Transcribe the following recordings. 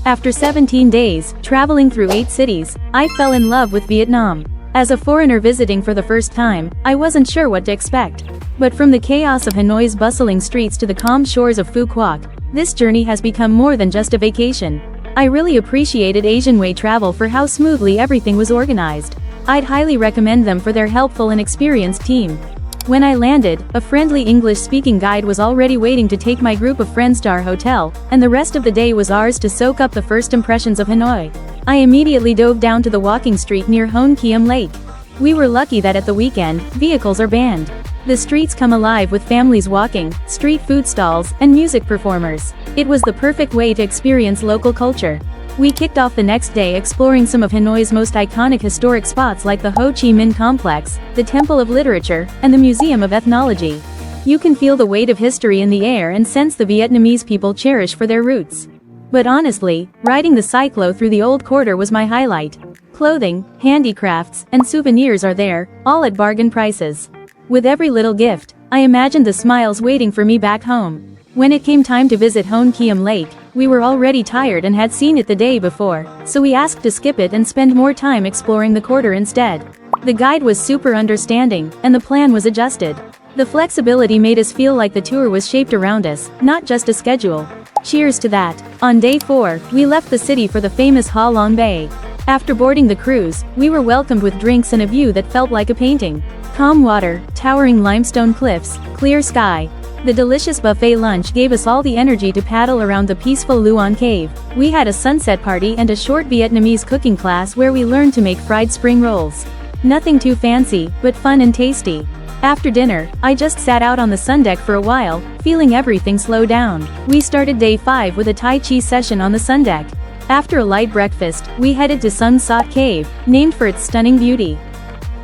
After 17 days, traveling through 8 cities, I fell in love with Vietnam. As a foreigner visiting for the first time, I wasn't sure what to expect. But from the chaos of Hanoi's bustling streets to the calm shores of Phu Quoc, this journey has become more than just a vacation. I really appreciated Asianway Travel for how smoothly everything was organized. I'd highly recommend them for their helpful and experienced team. When I landed, a friendly English-speaking guide was already waiting to take my group of friends to our hotel, and the rest of the day was ours to soak up the first impressions of Hanoi. I immediately dove down to the walking street near Hoi An Lake. We were lucky that at the weekend, vehicles are banned. The streets come alive with families walking, street food stalls, and music performers. It was the perfect way to experience local culture. We kicked off the next day exploring some of Hanoi's most iconic historic spots like the Ho Chi Minh Complex, the Temple of Literature, and the Museum of Ethnology. You can feel the weight of history in the air and sense the Vietnamese people cherish for their roots. But honestly, riding the cyclo through the old quarter was my highlight. Clothing, handicrafts, and souvenirs are there, all at bargain prices. With every little gift, I imagined the smiles waiting for me back home. When it came time to visit Hoi An Lake, we were already tired and had seen it the day before, so we asked to skip it and spend more time exploring the quarter instead. The guide was super understanding, and the plan was adjusted. The flexibility made us feel like the tour was shaped around us, not just a schedule. Cheers to that. On day 4, we left the city for the famous Halong Bay. After boarding the cruise, we were welcomed with drinks and a view that felt like a painting. Calm water, towering limestone cliffs, clear sky. The delicious buffet lunch gave us all the energy to paddle around the peaceful Luan Cave. We had a sunset party and a short Vietnamese cooking class where we learned to make fried spring rolls. Nothing too fancy, but fun and tasty. After dinner, I just sat out on the sun deck for a while, feeling everything slow down. We started day 5 with a Tai Chi session on the sun deck. After a light breakfast, we headed to Sun Sat Cave, named for its stunning beauty.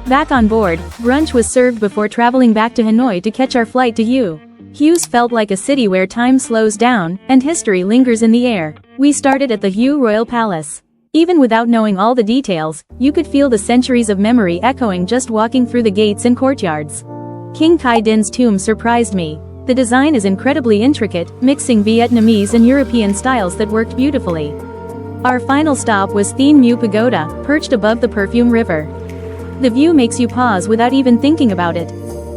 Back on board, brunch was served before traveling back to Hanoi to catch our flight to 𝐸𝑣𝑒𝑟𝑦 felt like a city where time slows down, and history lingers in the air. We started at the 𝐸𝑣𝑒 Royal Palace. Even without knowing all the details, you could feel the centuries of memory echoing just walking through the gates and courtyards. King 𝐸𝐸𝐷𝐼n's tomb surprised me. The design is incredibly intricate, mixing Vietnamese and European styles that worked beautifully. Our final stop was 𝐸𝑛𝐬𝐢𝐴 Pagoda, perched above the Perfume River. The view makes you pause without even thinking about it.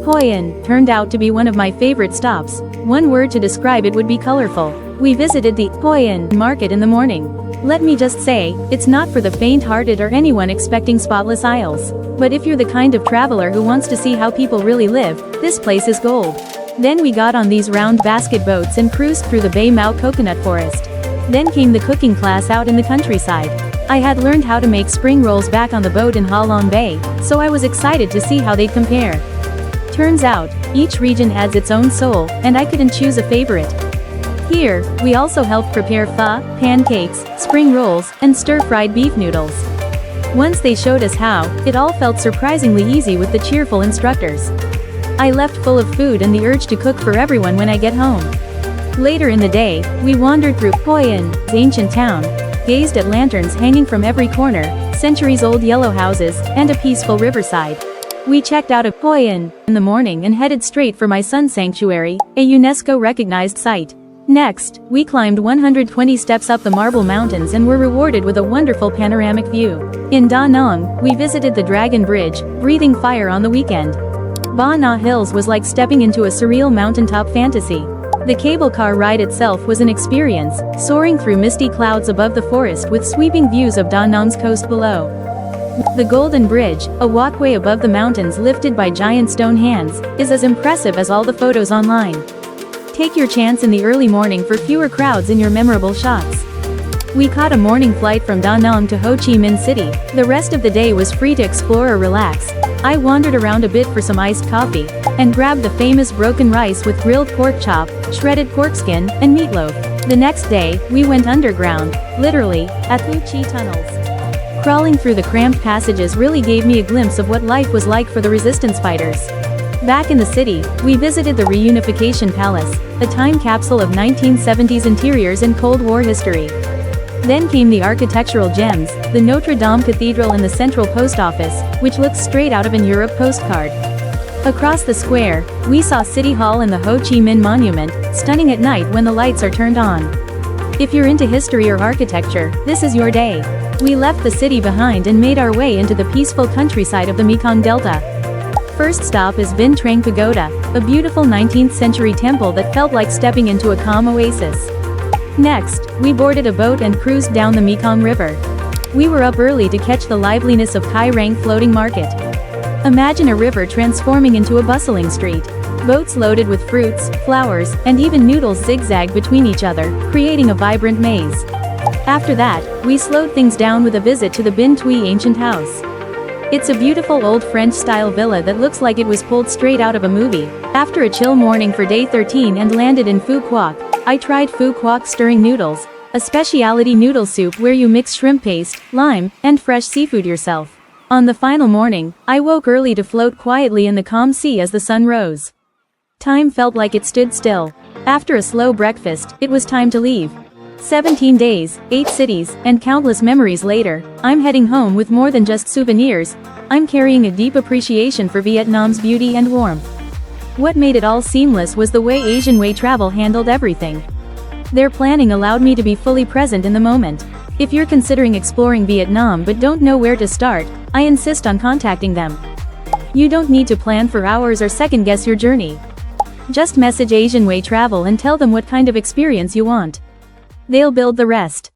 Hoi An turned out to be one of my favorite stops. One word to describe it would be colorful. We visited the Hoi An market in the morning. Let me just say, it's not for the faint-hearted or anyone expecting spotless aisles. But if you're the kind of traveler who wants to see how people really live, this place is gold. Then we got on these round basket boats and cruised through the Bay Mau coconut forest. Then came the cooking class out in the countryside. I had learned how to make spring rolls back on the boat in Halong Bay, so I was excited to see how they'd compare. Turns out, each region adds its own soul, and I couldn't choose a favorite. Here, we also helped prepare pho, pancakes, spring rolls, and stir-fried beef noodles. Once they showed us how, it all felt surprisingly easy with the cheerful instructors. I left full of food and the urge to cook for everyone when I get home. Later in the day, we wandered through Hoi An's ancient town, gazed at lanterns hanging from every corner, centuries-old yellow houses, and a peaceful riverside. We checked out of Hoi An in the morning and headed straight for my sun sanctuary, a UNESCO-recognized site. Next, we climbed 120 steps up the Marble Mountains and were rewarded with a wonderful panoramic view. In Da Nang, we visited the Dragon Bridge, breathing fire on the weekend. Ba Na Hills was like stepping into a surreal mountaintop fantasy. The cable car ride itself was an experience, soaring through misty clouds above the forest with sweeping views of Da Nang's coast below. The Golden Bridge, a walkway above the mountains lifted by giant stone hands, is as impressive as all the photos online. Take your chance in the early morning for fewer crowds in your memorable shots. We caught a morning flight from Da Nang to Ho Chi Minh City. The rest of the day was free to explore or relax. I wandered around a bit for some iced coffee, and grabbed the famous broken rice with grilled pork chop, shredded pork skin, and meatloaf. The next day, we went underground, literally, at Thu Chi tunnels. Crawling through the cramped passages really gave me a glimpse of what life was like for the resistance fighters. Back in the city, we visited the Reunification Palace, a time capsule of 1970s interiors and Cold War history. Then came the architectural gems, the Notre Dame Cathedral and the Central Post Office, which looks straight out of an Europe postcard. Across the square, we saw City Hall and the Ho Chi Minh Monument, stunning at night when the lights are turned on. If you're into history or architecture, this is your day. We left the city behind and made our way into the peaceful countryside of the Mekong Delta. First stop is Binh Trang Pagoda, a beautiful 19th century temple that felt like stepping into a calm oasis. Next, we boarded a boat and cruised down the Mekong River. We were up early to catch the liveliness of 𝐸𝑛𝑠 Rang floating market. Imagine a river transforming into a bustling street. Boats loaded with fruits, flowers, and even noodles zigzag between each other, creating a vibrant maze. After that, we slowed things down with a visit to the Binh Thuy ancient house. It's a beautiful old French-style villa that looks like it was pulled straight out of a movie. After a chill morning for day 13 and landed in Phu Quoc, I tried Phu Quoc stirring noodles, a specialty noodle soup where you mix shrimp paste, lime, and fresh seafood yourself. On the final morning, I woke early to float quietly in the calm sea as the sun rose. Time felt like it stood still. After a slow breakfast, it was time to leave. 17 days, 8 cities, and countless memories later, I'm heading home with more than just souvenirs. I'm carrying a deep appreciation for Vietnam's beauty and warmth. What made it all seamless was the way Asianway Travel handled everything. Their planning allowed me to be fully present in the moment. If you're considering exploring Vietnam but don't know where to start, I insist on contacting them. You don't need to plan for hours or second-guess your journey. Just message Asianway Travel and tell them what kind of experience you want. They'll build the rest.